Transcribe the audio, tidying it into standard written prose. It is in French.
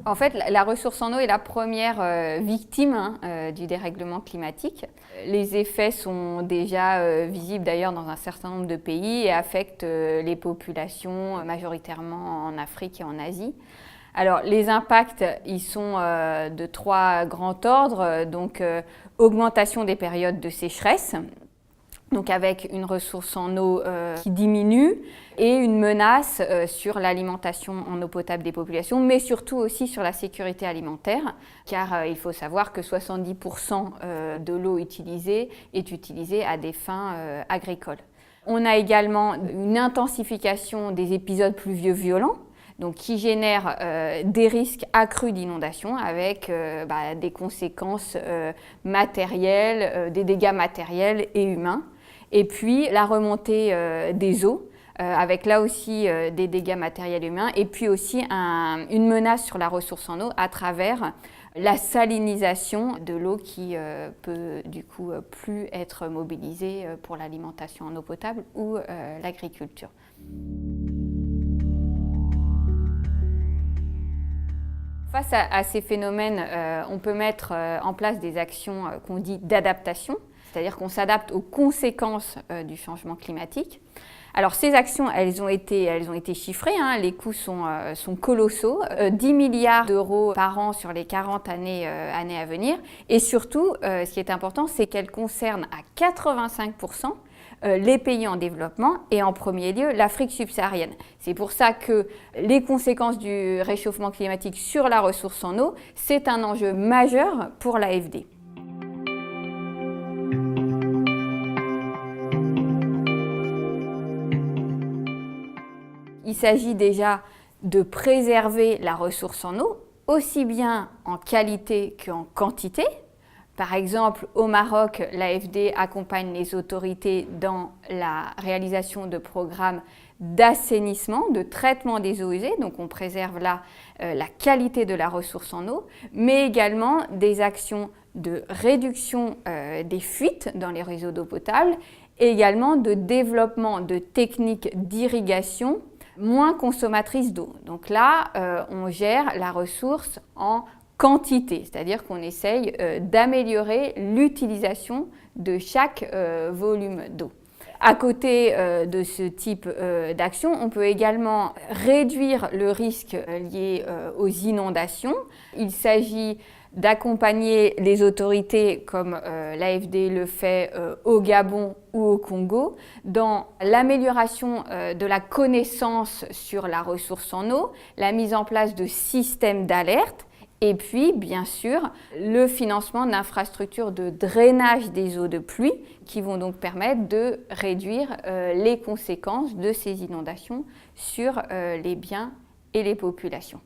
En fait, la ressource en eau est la première victime du dérèglement climatique. Les effets sont déjà visibles d'ailleurs dans un certain nombre de pays et affectent les populations majoritairement en Afrique et en Asie. Alors, les impacts, ils sont de trois grands ordres. Donc, augmentation des périodes de sécheresse, donc avec une ressource en eau qui diminue et une menace sur l'alimentation en eau potable des populations, mais surtout aussi sur la sécurité alimentaire, car il faut savoir que 70% de l'eau utilisée est utilisée à des fins agricoles. On a également une intensification des épisodes pluvieux violents, donc qui génèrent des risques accrus d'inondation avec des conséquences matérielles, des dégâts matériels et humains. Et puis la remontée des eaux, avec là aussi des dégâts matériels et humains, et puis aussi une menace sur la ressource en eau à travers la salinisation de l'eau qui peut du coup plus être mobilisée pour l'alimentation en eau potable ou l'agriculture. Face à ces phénomènes, on peut mettre en place des actions qu'on dit d'adaptation, c'est-à-dire qu'on s'adapte aux conséquences du changement climatique. Alors ces actions, elles ont été chiffrées, les coûts sont colossaux, 10 milliards d'euros par an sur les 40 années à venir. Et surtout, ce qui est important, c'est qu'elles concernent à 85% les pays en développement et en premier lieu l'Afrique subsaharienne. C'est pour ça que les conséquences du réchauffement climatique sur la ressource en eau, c'est un enjeu majeur pour l'AFD. Il s'agit déjà de préserver la ressource en eau, aussi bien en qualité qu'en quantité. Par exemple, au Maroc, l'AFD accompagne les autorités dans la réalisation de programmes d'assainissement, de traitement des eaux usées, donc on préserve là la qualité de la ressource en eau, mais également des actions de réduction des fuites dans les réseaux d'eau potable, et également de développement de techniques d'irrigation moins consommatrices d'eau. Donc là, on gère la ressource en quantité, c'est-à-dire qu'on essaye d'améliorer l'utilisation de chaque volume d'eau. À côté de ce type d'action, on peut également réduire le risque lié aux inondations. Il s'agit d'accompagner les autorités, comme l'AFD le fait au Gabon ou au Congo, dans l'amélioration de la connaissance sur la ressource en eau, la mise en place de systèmes d'alerte, et puis, bien sûr, le financement d'infrastructures de drainage des eaux de pluie qui vont donc permettre de réduire les conséquences de ces inondations sur les biens et les populations.